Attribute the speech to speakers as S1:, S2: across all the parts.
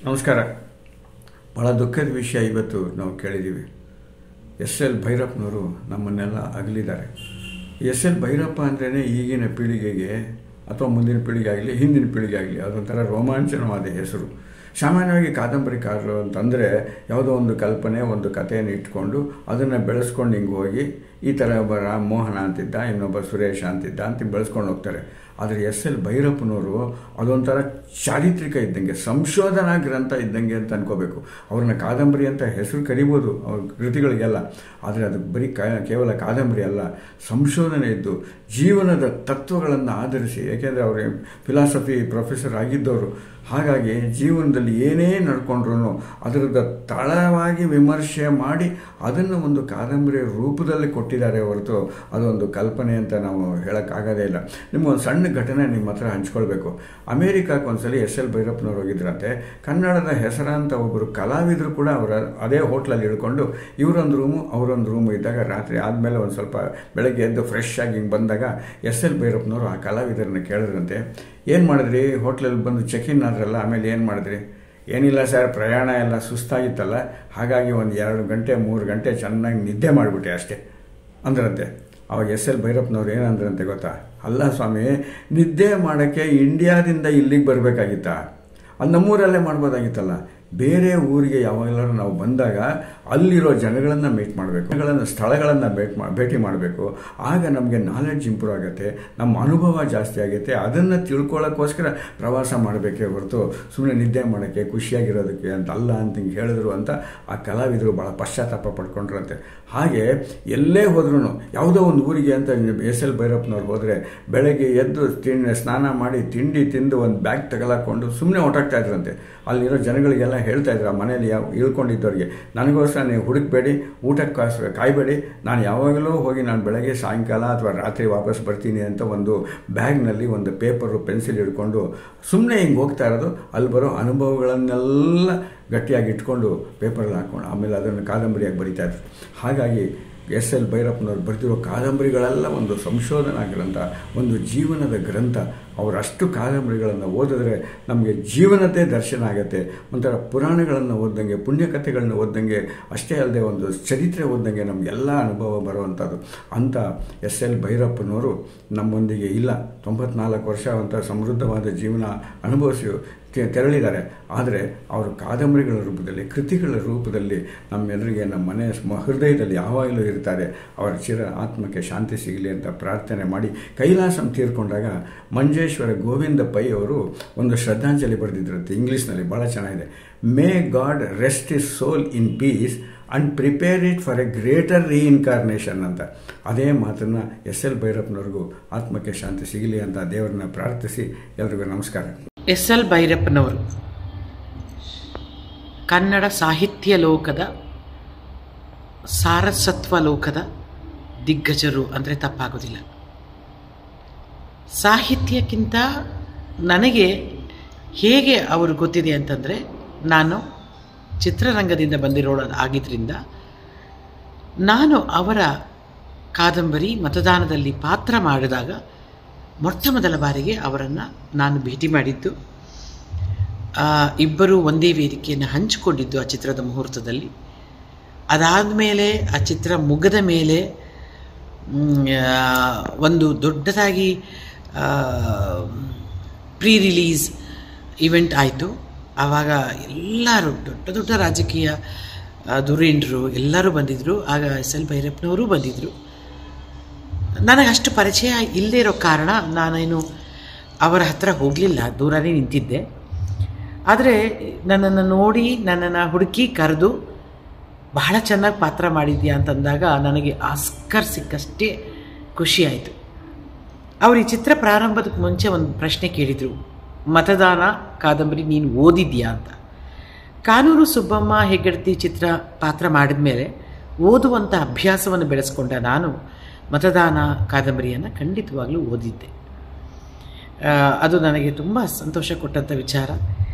S1: ನಮಸ್ಕಾರ. ಭಾಳ ದುಃಖದ ವಿಷಯ ಇವತ್ತು ನಾವು ಕೇಳಿದ್ದೀವಿ. ಎಸ್.ಎಲ್. ಭೈರಪ್ಪನವರು ನಮ್ಮನ್ನೆಲ್ಲ ಅಗಲಿದ್ದಾರೆ. ಎಸ್.ಎಲ್. ಭೈರಪ್ಪ ಅಂದ್ರೇ ಈಗಿನ ಪೀಳಿಗೆಗೆ ಅಥವಾ ಮುಂದಿನ ಪೀಳಿಗೆ ಆಗಲಿ ಹಿಂದಿನ ಪೀಳಿಗೆ ಆಗಲಿ ಅದೊಂಥರ ರೋಮಾಂಚನವಾದ ಹೆಸರು. ಸಾಮಾನ್ಯವಾಗಿ ಕಾದಂಬರಿಕಾರರು ಅಂತಂದರೆ ಯಾವುದೋ ಒಂದು ಕಲ್ಪನೆ, ಒಂದು ಕಥೆಯನ್ನು ಇಟ್ಕೊಂಡು ಅದನ್ನು ಬೆಳೆಸ್ಕೊಂಡು ಹಿಂಗೆ ಹೋಗಿ ಈ ಥರ ಒಬ್ಬ ಮೋಹನ ಅಂತಿದ್ದ, ಇನ್ನೊಬ್ಬ ಸುರೇಶ ಅಂತಿದ್ದ ಅಂತ ಬೆಳೆಸ್ಕೊಂಡು ಹೋಗ್ತಾರೆ. ಆದರೆ ಎಸ್.ಎಲ್. ಭೈರಪ್ಪನವರು ಅದೊಂಥರ ಚಾರಿತ್ರಿಕ ಇದ್ದಂಗೆ, ಸಂಶೋಧನಾ ಗ್ರಂಥ ಇದ್ದಂಗೆ ಅಂತ ಅನ್ಕೋಬೇಕು. ಅವ್ರನ್ನ ಕಾದಂಬರಿ ಅಂತ ಹೆಸರು ಕರಿಬೋದು ಅವ್ರ ಕೃತಿಗಳಿಗೆಲ್ಲ, ಆದರೆ ಅದು ಬರೀ ಕೇವಲ ಕಾದಂಬರಿ ಅಲ್ಲ, ಸಂಶೋಧನೆ ಇದ್ದು ಜೀವನದ ತತ್ವಗಳನ್ನು ಆಧರಿಸಿ, ಏಕೆಂದರೆ ಅವರು ಫಿಲಾಸಫಿ ಪ್ರೊಫೆಸರ್ ಆಗಿದ್ದವರು. ಹಾಗಾಗಿ ಜೀವನದಲ್ಲಿ ಏನೇ ನಡ್ಕೊಂಡ್ರೂ ಅದರದ ತಳವಾಗಿ ವಿಮರ್ಶೆ ಮಾಡಿ ಅದನ್ನು ಒಂದು ಕಾದಂಬರಿಯ ರೂಪದಲ್ಲಿ ಕೊಟ್ಟಿದ್ದಾರೆ ಹೊರತು ಅದೊಂದು ಕಲ್ಪನೆ ಅಂತ ನಾವು ಹೇಳೋಕ್ಕಾಗೋದೇ ಇಲ್ಲ. ನಿಮಗೊಂದು ಸಣ್ಣ ಘಟನೆ ನಿಮ್ಮ ಹತ್ರ ಹಂಚ್ಕೊಳ್ಬೇಕು. ಅಮೇರಿಕಾಕ್ಕೆ ಒಂದ್ಸಲಿ ಎಸ್.ಎಲ್. ಭೈರಪ್ಪನವ್ರು ಹೋಗಿದ್ರಂತೆ. ಕನ್ನಡದ ಹೆಸರಾಂತ ಒಬ್ಬರು ಕಲಾವಿದರು ಕೂಡ ಅವರ ಅದೇ ಹೋಟ್ಲಲ್ಲಿ ಇಳ್ಕೊಂಡು ಇವರೊಂದು ರೂಮು ಅವರೊಂದು ರೂಮು ಇದ್ದಾಗ ರಾತ್ರಿ ಆದಮೇಲೆ ಒಂದು ಸ್ವಲ್ಪ ಬೆಳಗ್ಗೆ ಎದ್ದು ಫ್ರೆಶ್ ಆಗಿ ಹಿಂಗೆ ಬಂದಾಗ ಎಸ್.ಎಲ್. ಭೈರಪ್ಪನವರು ಆ ಕಲಾವಿದರನ್ನ ಕೇಳಿದ್ರಂತೆ, ಏನು ಮಾಡಿದ್ರಿ, ಹೋಟ್ಲಲ್ಲಿ ಬಂದು ಚೆಕ್ ಇನ್ ಆದ್ರಲ್ಲ, ಆಮೇಲೆ ಏನು ಮಾಡಿದ್ರಿ? ಏನಿಲ್ಲ ಸರ್, ಪ್ರಯಾಣ ಎಲ್ಲ ಸುಸ್ತಾಗಿತ್ತಲ್ಲ, ಹಾಗಾಗಿ ಒಂದು 2 ಗಂಟೆ 3 ಗಂಟೆ ಚೆನ್ನಾಗಿ ನಿದ್ದೆ ಮಾಡಿಬಿಟ್ಟೆ ಅಷ್ಟೇ ಅಂದ್ರಂತೆ. ಅವಾಗ ಎಸ್.ಎಲ್. ಭೈರಪ್ಪನವ್ರು ಏನಂದ್ರಂತೆ ಗೊತ್ತಾ? ಅಲ್ಲ ಸ್ವಾಮಿ, ನಿದ್ದೆ ಮಾಡೋಕ್ಕೆ ಇಂಡಿಯಾದಿಂದ ಇಲ್ಲಿಗೆ ಬರಬೇಕಾಗಿತ್ತಾ? ಅದು ನಮ್ಮೂರಲ್ಲೇ ಮಾಡ್ಬೋದಾಗಿತ್ತಲ್ಲ. ಬೇರೆ ಊರಿಗೆ ಯಾವಾಗಲಾದ್ರೂ ನಾವು ಬಂದಾಗ ಅಲ್ಲಿರೋ ಜನಗಳನ್ನು ಮೀಟ್ ಮಾಡಬೇಕು, ಸ್ಥಳಗಳನ್ನು ಭೇಟಿ ಮಾಡಬೇಕು. ಆಗ ನಮಗೆ ನಾಲೆಡ್ಜ್ ಇಂಪ್ರೂವ್ ಆಗುತ್ತೆ, ನಮ್ಮ ಅನುಭವ ಜಾಸ್ತಿ ಆಗುತ್ತೆ. ಅದನ್ನು ತಿಳ್ಕೊಳ್ಳೋಕ್ಕೋಸ್ಕರ ಪ್ರವಾಸ ಮಾಡಬೇಕೇ ಹೊರತು ಸುಮ್ಮನೆ ನಿದ್ದೆ ಮಾಡೋಕ್ಕೆ, ಖುಷಿಯಾಗಿರೋದಕ್ಕೆ ಅಂತ ಅಲ್ಲ ಅಂತ ಹಿಂಗೆ ಹೇಳಿದ್ರು ಅಂತ ಆ ಕಲಾವಿದರು ಭಾಳ ಪಶ್ಚಾತ್ತಾಪ ಪಡ್ಕೊಂಡ್ರಂತೆ. ಹಾಗೆ ಎಲ್ಲೇ ಹೋದ್ರೂ ಯಾವುದೋ ಒಂದು ಊರಿಗೆ ಅಂತ ಎಸ್.ಎಲ್. ಭೈರಪ್ಪನವ್ರು ಹೋದರೆ ಬೆಳಗ್ಗೆ ಎದ್ದು ಸ್ನಾನ ಮಾಡಿ ತಿಂಡಿ ತಿಂದು ಒಂದು ಬ್ಯಾಗ್ ತಗೊಳಕೊಂಡು ಸುಮ್ಮನೆ ಹೊರಟಾಗ್ತಾ ಇದ್ರಂತೆ. ಅಲ್ಲಿರೋ ಜನಗಳಿಗೆಲ್ಲ ಹೇಳ್ತಾ ಇದ್ರು, ಆ ಮನೇಲಿ ಇಳ್ಕೊಂಡಿದ್ದವ್ರಿಗೆ, ನನಗೋಸ್ಕರ ನೀವು ಹುಡುಕಬೇಡಿ, ಊಟಕ್ಕೆ ಕಾಯಬೇಡಿ, ನಾನು ಯಾವಾಗಲೂ ಹೋಗಿ ನಾನು ಬೆಳಗ್ಗೆ ಸಾಯಂಕಾಲ ಅಥವಾ ರಾತ್ರಿ ವಾಪಸ್ ಬರ್ತೀನಿ ಅಂತ ಒಂದು ಬ್ಯಾಗ್ನಲ್ಲಿ ಒಂದು ಪೇಪರು ಪೆನ್ಸಿಲ್ ಹಿಡ್ಕೊಂಡು ಸುಮ್ಮನೆ ಹಿಂಗೆ ಹೋಗ್ತಾ ಇರೋದು. ಅಲ್ಲಿ ಬರೋ ಅನುಭವಗಳನ್ನೆಲ್ಲ ಗಟ್ಟಿಯಾಗಿ ಇಟ್ಕೊಂಡು ಪೇಪರಲ್ಲಿ ಹಾಕ್ಕೊಂಡು ಆಮೇಲೆ ಅದನ್ನು ಕಾದಂಬರಿಯಾಗಿ ಬರೀತಾ ಇದ್ರು. ಹಾಗಾಗಿ ಎಸ್.ಎಲ್. ಭೈರಪ್ಪನವ್ರು ಬರೆದಿರೋ ಕಾದಂಬರಿಗಳೆಲ್ಲ ಒಂದು ಸಂಶೋಧನಾ ಗ್ರಂಥ, ಒಂದು ಜೀವನದ ಗ್ರಂಥ. ಅವರಷ್ಟು ಕಾದಂಬರಿಗಳನ್ನು ಓದಿದ್ರೆ ನಮಗೆ ಜೀವನದೇ ದರ್ಶನ ಆಗುತ್ತೆ. ಒಂಥರ ಪುರಾಣಗಳನ್ನು ಓದ್ದಂಗೆ, ಪುಣ್ಯಕಥೆಗಳನ್ನ ಓದ್ದಂಗೆ, ಅಷ್ಟೇ ಅಲ್ಲದೆ ಒಂದು ಚರಿತ್ರೆ ಓದ್ದಂಗೆ ನಮಗೆಲ್ಲ ಅನುಭವ ಬರುವಂಥದ್ದು. ಅಂಥ ಎಸ್.ಎಲ್. ಭೈರಪ್ಪನವರು ನಮ್ಮೊಂದಿಗೆ ಇಲ್ಲ. 94 ವರ್ಷ ಅಂತ ಸಮೃದ್ಧವಾದ ಜೀವನ ಅನುಭವಿಸಿ ತೆರಳಿದ್ದಾರೆ. ಆದರೆ ಅವರು ಕಾದಂಬರಿಗಳ ರೂಪದಲ್ಲಿ, ಕೃತಿಗಳ ರೂಪದಲ್ಲಿ ನಮ್ಮೆಲ್ಲರಿಗೆ ನಮ್ಮ ಮನೆ ಹೃದಯದಲ್ಲಿ ಯಾವಾಗಲೂ ಇರ್ತಾರೆ. ಅವರ ಆತ್ಮಕ್ಕೆ ಶಾಂತಿ ಸಿಗಲಿ ಅಂತ ಪ್ರಾರ್ಥನೆ ಮಾಡಿ ಕೈಲಾಸಂ ತೀರ್ಕೊಂಡಾಗ ಮಂಜೇಶ್ವರ ಗೋವಿಂದ ಪೈ ಅವರು ಒಂದು ಶ್ರದ್ಧಾಂಜಲಿ ಬರೆದಿದ್ರಂತೆ ಇಂಗ್ಲೀಷ್ನಲ್ಲಿ, ಭಾಳ ಚೆನ್ನಾಗಿದೆ. May God rest his soul in peace and prepare it for a greater reincarnation ಅಂತ. ಅದೇ ಮಾತನ್ನು ಎಸ್.ಎಲ್. ಭೈರಪ್ಪನವ್ರಿಗೂ ಆತ್ಮಕ್ಕೆ ಶಾಂತಿ ಸಿಗಲಿ ಅಂತ ದೇವರನ್ನ ಪ್ರಾರ್ಥಿಸಿ ಎಲ್ರಿಗೂ ನಮಸ್ಕಾರ.
S2: ಎಸ್.ಎಲ್. ಭೈರಪ್ಪನವರು ಕನ್ನಡ ಸಾಹಿತ್ಯ ಲೋಕದ, ಸಾರಸ್ವತ್ವ ಲೋಕದ ದಿಗ್ಗಜರು ಅಂದರೆ ತಪ್ಪಾಗೋದಿಲ್ಲ. ಸಾಹಿತ್ಯಕ್ಕಿಂತ ನನಗೆ ಹೇಗೆ ಅವರು ಗೊತ್ತಿದೆ ಅಂತಂದರೆ, ನಾನು ಚಿತ್ರರಂಗದಿಂದ ಬಂದಿರೋದು ಆಗಿದ್ದರಿಂದ ನಾನು ಅವರ ಕಾದಂಬರಿ ಮತದಾನದಲ್ಲಿ ಪಾತ್ರ ಮಾಡಿದಾಗ ಮೊಟ್ಟ ಮೊದಲ ಬಾರಿಗೆ ಅವರನ್ನು ನಾನು ಭೇಟಿ ಮಾಡಿದ್ದು. ಇಬ್ಬರು ಒಂದೇ ವೇದಿಕೆಯನ್ನು ಹಂಚಿಕೊಂಡಿದ್ದು ಆ ಚಿತ್ರದ ಮುಹೂರ್ತದಲ್ಲಿ. ಅದಾದ ಮೇಲೆ ಆ ಚಿತ್ರ ಮುಗಿದ ಮೇಲೆ ಒಂದು ದೊಡ್ಡದಾಗಿ ಪ್ರೀ ರಿಲೀಸ್ ಇವೆಂಟ್ ಆಯಿತು. ಆವಾಗ ಎಲ್ಲರೂ ದೊಡ್ಡ ದೊಡ್ಡ ರಾಜಕೀಯ ಧುರೀಣರು ಎಲ್ಲರೂ ಬಂದಿದ್ದರು. ಆಗ ಎಸ್.ಎಲ್. ಭೈರಪ್ಪನವರು ಬಂದಿದ್ದರು. ನನಗೆ ಅಷ್ಟು ಪರಿಚಯ ಇಲ್ಲದೇ ಇರೋ ಕಾರಣ ನಾನೇನು ಅವರ ಹತ್ರ ಹೋಗಲಿಲ್ಲ, ದೂರನೇ ನಿಂತಿದ್ದೆ. ಆದರೆ ನನ್ನನ್ನು ನೋಡಿ, ನನ್ನನ್ನು ಹುಡುಕಿ ಕರೆದು ಬಹಳ ಚೆನ್ನಾಗಿ ಪಾತ್ರ ಮಾಡಿದ್ಯಾ ಅಂತಂದಾಗ ನನಗೆ ಆಸ್ಕರ್ ಸಿಕ್ಕಷ್ಟೇ ಖುಷಿಯಾಯಿತು. ಅವರು ಈ ಚಿತ್ರ ಪ್ರಾರಂಭದಕ್ಕೆ ಮುಂಚೆ ಒಂದು ಪ್ರಶ್ನೆ ಕೇಳಿದರು, ಮತದಾನ ಕಾದಂಬರಿ ನೀನು ಓದಿದ್ಯಾ ಅಂತ. ಕಾನೂರು ಸುಬ್ಬಮ್ಮ ಹೆಗ್ಗಡತಿ ಚಿತ್ರ ಪಾತ್ರ ಮಾಡಿದ ಮೇಲೆ ಓದುವಂಥ ಅಭ್ಯಾಸವನ್ನು ಬೆಳೆಸ್ಕೊಂಡ ನಾನು ಮತದಾನ ಕಾದಂಬರಿಯನ್ನು ಖಂಡಿತವಾಗಲೂ ಓದಿದ್ದೆ. ಅದು ನನಗೆ ತುಂಬ ಸಂತೋಷ ಕೊಟ್ಟಂಥ ವಿಚಾರ.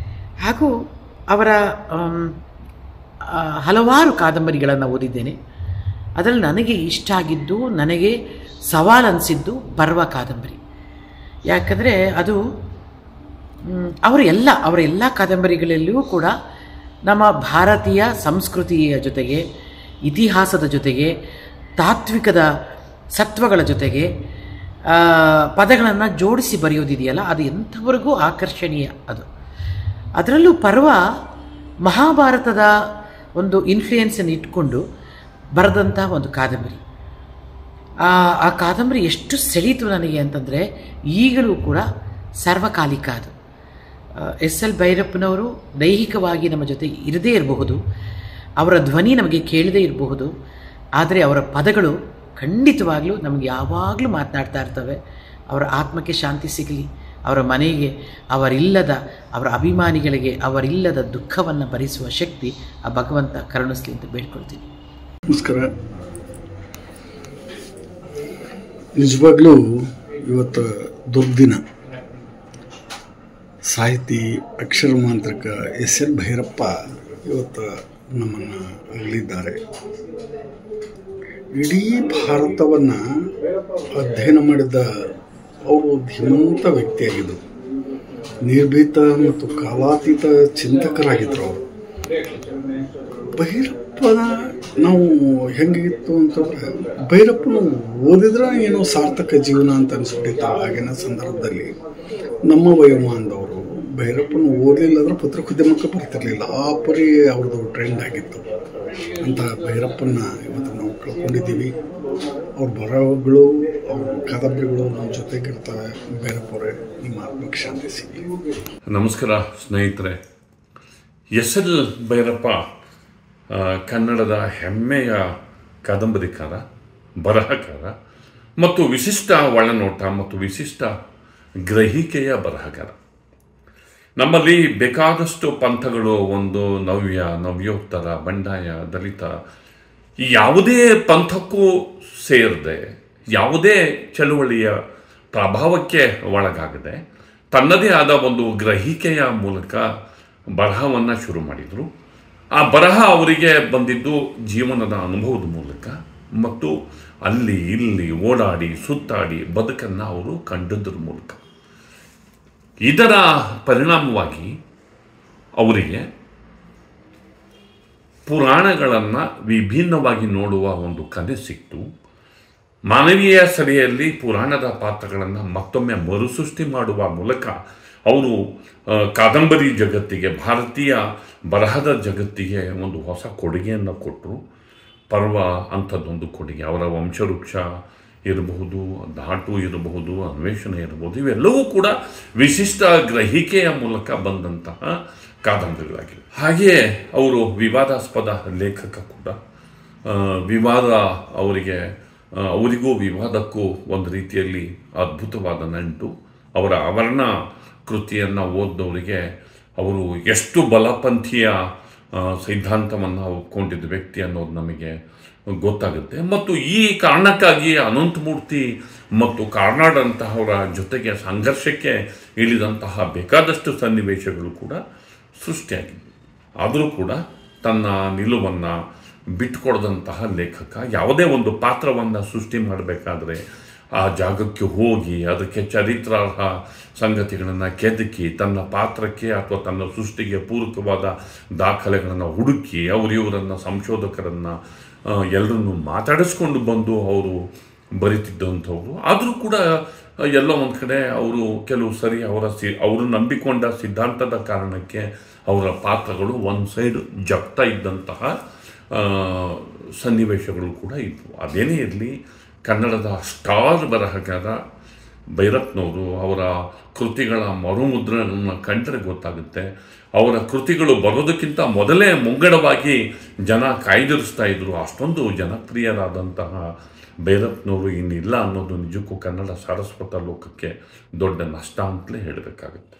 S2: ಹಾಗೂ ಅವರ ಹಲವಾರು ಕಾದಂಬರಿಗಳನ್ನು ಓದಿದ್ದೇನೆ. ಅದರಲ್ಲಿ ನನಗೆ ಇಷ್ಟ ಆಗಿದ್ದು, ನನಗೆ ಸವಾಲು ಅನಿಸಿದ್ದು ಪರ್ವ ಕಾದಂಬರಿ. ಯಾಕಂದರೆ ಅದು ಅವರ ಎಲ್ಲ ಕಾದಂಬರಿಗಳಲ್ಲಿಯೂ ಕೂಡ ನಮ್ಮ ಭಾರತೀಯ ಸಂಸ್ಕೃತಿಯ ಜೊತೆಗೆ, ಇತಿಹಾಸದ ಜೊತೆಗೆ, ತಾತ್ವಿಕದ ಸತ್ವಗಳ ಜೊತೆಗೆ ಪದಗಳನ್ನು ಜೋಡಿಸಿ ಬರೆಯೋದಿದೆಯಲ್ಲ, ಅದು ಎಂಥವರೆಗೂ ಆಕರ್ಷಣೀಯ. ಅದರಲ್ಲೂ ಪರ್ವ ಮಹಾಭಾರತದ ಒಂದು ಇನ್ಫ್ಲೂಯೆನ್ಸನ್ನು ಇಟ್ಕೊಂಡು ಬರೆದಂಥ ಒಂದು ಕಾದಂಬರಿ. ಆ ಕಾದಂಬರಿ ಎಷ್ಟು ಸೆಳೀತು ನನಗೆ ಅಂತಂದರೆ ಈಗಲೂ ಕೂಡ ಸಾರ್ವಕಾಲಿಕ. ಅದು ಎಸ್.ಎಲ್. ಭೈರಪ್ಪನವರು ದೈಹಿಕವಾಗಿ ನಮ್ಮ ಜೊತೆ ಇರದೇ ಇರಬಹುದು, ಅವರ ಧ್ವನಿ ನಮಗೆ ಕೇಳದೇ ಇರಬಹುದು, ಆದರೆ ಅವರ ಪದಗಳು ಖಂಡಿತವಾಗಲೂ ನಮಗೆ ಯಾವಾಗಲೂ ಮಾತನಾಡ್ತಾ ಇರ್ತವೆ. ಅವರ ಆತ್ಮಕ್ಕೆ ಶಾಂತಿ ಸಿಗಲಿ, ಅವರ ಮನೆಗೆ, ಅವರ ಅಭಿಮಾನಿಗಳಿಗೆ ಅವರಿಲ್ಲದ ದುಃಖವನ್ನು ಭರಿಸುವ ಶಕ್ತಿ ಆ ಭಗವಂತ ಕರುಣಿಸಲಿ ಅಂತ ಬೇಡ್ಕೊಳ್ತೀನಿ.
S3: ನಮಸ್ಕಾರ. ನಿಜವಾಗ್ಲೂ ಇವತ್ತು ದುರ್ದಿನ. ಸಾಹಿತಿ, ಅಕ್ಷರ ಮಾಂತ್ರಿಕ ಎಸ್.ಎಲ್. ಭೈರಪ್ಪ ಇವತ್ತು ನಮ್ಮನ್ನು ಅಗಲಿದ್ದಾರೆ. ಇಡೀ ಭಾರತವನ್ನು ಅಧ್ಯಯನ ಮಾಡಿದ ಅವರು ಧೀಮಂತ ವ್ಯಕ್ತಿಯಾಗಿದ್ದರು. ನಿರ್ಭೀತ ಮತ್ತು ಕಾಲಾತೀತ ಚಿಂತಕರಾಗಿದ್ದರು ಅವರು. ಭೈರಪ್ಪನ ನಾವು ಹೆಂಗಿತ್ತು ಅಂತಂದ್ರೆ, ಭೈರಪ್ಪನು ಓದಿದ್ರೆ ಏನೋ ಸಾರ್ಥಕ ಜೀವನ ಅಂತ ಅನಿಸ್ಬಿಟ್ಟಿತ್ತು. ಆಗಿನ ಸಂದರ್ಭದಲ್ಲಿ ನಮ್ಮ ವಯೋಮಾನದವರು ಭೈರಪ್ಪನ ಓದಲಿಲ್ಲದ್ರೆ ಪತ್ರಿಕೋದ್ಯಮಕ್ಕೆ ಬರ್ತಿರ್ಲಿಲ್ಲ. ಆ ಪರಿ ಅವ್ರದ್ದು ಟ್ರೆಂಡ್ ಆಗಿತ್ತು. ಅಂತ ಭೈರಪ್ಪನ ಇವತ್ತು ನಾವು ಕಳ್ಕೊಂಡಿದ್ದೀವಿ. ಅವ್ರ ಬರಹಗಳು, ಅವ್ರ ಕಾದಂಬರಿಗಳು ನಮ್ಮ ಜೊತೆಗಿರ್ತವೆ. ಭೈರಪ್ಪವರೇ, ನಿಮ್ಮ ಆತ್ಮಕ್ಕೆ ಶಾಂತಿ ಸಿಗಲಿ.
S4: ನಮಸ್ಕಾರ ಸ್ನೇಹಿತರೆ. ಎಸ್.ಎಲ್. ಭೈರಪ್ಪ ಕನ್ನಡದ ಹೆಮ್ಮೆಯ ಕಾದಂಬರಿಕಾರ, ಬರಹಗಾರ ಮತ್ತು ವಿಶಿಷ್ಟ ಒಳನೋಟ ಮತ್ತು ವಿಶಿಷ್ಟ ಗ್ರಹಿಕೆಯ ಬರಹಗಾರ. ನಮ್ಮಲ್ಲಿ ಬೇಕಾದಷ್ಟು ಪಂಥಗಳು, ಒಂದು ನವ್ಯೋತ್ತರ, ಬಂಡಾಯ, ದಲಿತ, ಯಾವುದೇ ಪಂಥಕ್ಕೂ ಸೇರದೆ, ಯಾವುದೇ ಚಳುವಳಿಯ ಪ್ರಭಾವಕ್ಕೆ ಒಳಗಾಗದೆ ತನ್ನದೇ ಆದ ಒಂದು ಗ್ರಹಿಕೆಯ ಮೂಲಕ ಬರಹವನ್ನು ಶುರು ಮಾಡಿದರು. ಆ ಬರಹ ಅವರಿಗೆ ಬಂದಿದ್ದು ಜೀವನದ ಅನುಭವದ ಮೂಲಕ ಮತ್ತು ಅಲ್ಲಿ ಇಲ್ಲಿ ಓಡಾಡಿ ಸುತ್ತಾಡಿ ಬದುಕನ್ನು ಅವರು ಕಂಡದ್ರ ಮೂಲಕ. ಇದರ ಪರಿಣಾಮವಾಗಿ ಅವರಿಗೆ ಪುರಾಣಗಳನ್ನು ವಿಭಿನ್ನವಾಗಿ ನೋಡುವ ಒಂದು ಕಲೆ ಸಿಕ್ತು. ಮಾನವೀಯ ಸೆಲೆಯಲ್ಲಿ ಪುರಾಣದ ಪಾತ್ರಗಳನ್ನು ಮತ್ತೊಮ್ಮೆ ಮರುಸೃಷ್ಟಿ ಮಾಡುವ ಮೂಲಕ ಅವರು ಕಾದಂಬರಿ ಜಗತ್ತಿಗೆ, ಭಾರತೀಯ ಬರಹದ ಜಗತ್ತಿಗೆ ಒಂದು ಹೊಸ ಕೊಡುಗೆಯನ್ನು ಕೊಟ್ಟರು. ಪರ್ವ ಅಂಥದ್ದೊಂದು ಕೊಡುಗೆ. ಅವರ ವಂಶವೃಕ್ಷ ಇರಬಹುದು, ಧಾಟು ಇರಬಹುದು, ಅನ್ವೇಷಣೆ ಇರಬಹುದು, ಇವೆಲ್ಲವೂ ಕೂಡ ವಿಶಿಷ್ಟ ಗ್ರಹಿಕೆಯ ಮೂಲಕ ಬಂದಂತಹ ಕಾದಂಬರಿಗಳಾಗಿವೆ. ಹಾಗೆಯೇ ಅವರು ವಿವಾದಾಸ್ಪದ ಲೇಖಕ ಕೂಡ. ಅವರಿಗೂ ವಿವಾದಕ್ಕೂ ಒಂದು ರೀತಿಯಲ್ಲಿ ಅದ್ಭುತವಾದ ನಂಟು. ಅವರ ಆವರಣ ಕೃತಿಯನ್ನು ಓದಿದವರಿಗೆ ಅವರು ಎಷ್ಟು ಬಲಪಂಥೀಯ ಸಿದ್ಧಾಂತವನ್ನು ಒಪ್ಕೊಂಡಿದ್ದ ವ್ಯಕ್ತಿ ಅನ್ನೋದು ನಮಗೆ ಗೊತ್ತಾಗುತ್ತೆ. ಮತ್ತು ಈ ಕಾರಣಕ್ಕಾಗಿ ಅನಂತಮೂರ್ತಿ ಮತ್ತು ಕಾರ್ನಾಡ್ ಅಂತಹವರ ಜೊತೆಗೆ ಸಂಘರ್ಷಕ್ಕೆ ಇಳಿದಂತಹ ಬೇಕಾದಷ್ಟು ಸನ್ನಿವೇಶಗಳು ಕೂಡ ಸೃಷ್ಟಿಯಾಗಿವೆ. ಆದರೂ ಕೂಡ ತನ್ನ ನಿಲುವನ್ನು ಬಿಟ್ಟುಕೊಡದಂತಹ ಲೇಖಕ. ಯಾವುದೇ ಒಂದು ಪಾತ್ರವನ್ನು ಸೃಷ್ಟಿ ಮಾಡಬೇಕಾದ್ರೆ ಆ ಜಾಗಕ್ಕೆ ಹೋಗಿ ಅದಕ್ಕೆ ಚರಿತ್ರಾರ್ಹ ಸಂಗತಿಗಳನ್ನು ಕೆದಕಿ ತನ್ನ ಪಾತ್ರಕ್ಕೆ ಅಥವಾ ತನ್ನ ಸೃಷ್ಟಿಗೆ ಪೂರಕವಾದ ದಾಖಲೆಗಳನ್ನು ಹುಡುಕಿ ಇವರನ್ನು ಸಂಶೋಧಕರನ್ನು ಎಲ್ಲರನ್ನು ಮಾತಾಡಿಸ್ಕೊಂಡು ಬಂದು ಅವರು ಬರೀತಿದ್ದಂಥವ್ರು. ಆದರೂ ಕೂಡ ಎಲ್ಲೋ ಒಂದು ಕಡೆ ಅವರು ಕೆಲವು ಸರಿ ಅವರು ನಂಬಿಕೊಂಡ ಸಿದ್ಧಾಂತದ ಕಾರಣಕ್ಕೆ ಅವರ ಪಾತ್ರಗಳು ಒಂದು ಸೈಡ್ ಜಗ್ತಾ ಇದ್ದಂತಹ ಸನ್ನಿವೇಶಗಳು ಕೂಡ ಇದ್ವು. ಅದೇನೇ ಇರಲಿ, ಕನ್ನಡದ ಸ್ಟಾರ್ ಬರಹಗಾರ ಭೈರಪ್ಪನವರು ಅವರ ಕೃತಿಗಳ ಮರುಮುದ್ರಣವನ್ನು ಕಂಡರೆ ಗೊತ್ತಾಗುತ್ತೆ. ಅವರ ಕೃತಿಗಳು ಬರೋದಕ್ಕಿಂತ ಮೊದಲೇ ಮುಂಗಡವಾಗಿ ಜನ ಕಾಯ್ದಿರಿಸ್ತಾ ಇದ್ದರು. ಅಷ್ಟೊಂದು ಜನಪ್ರಿಯರಾದಂತಹ ಭೈರಪ್ಪನವರು ಇನ್ನಿಲ್ಲ ಅನ್ನೋದು ನಿಜಕ್ಕೂ ಕನ್ನಡ ಸಾರಸ್ವತ ಲೋಕಕ್ಕೆ ದೊಡ್ಡ ನಷ್ಟ ಅಂತಲೇ ಹೇಳಬೇಕಾಗುತ್ತೆ.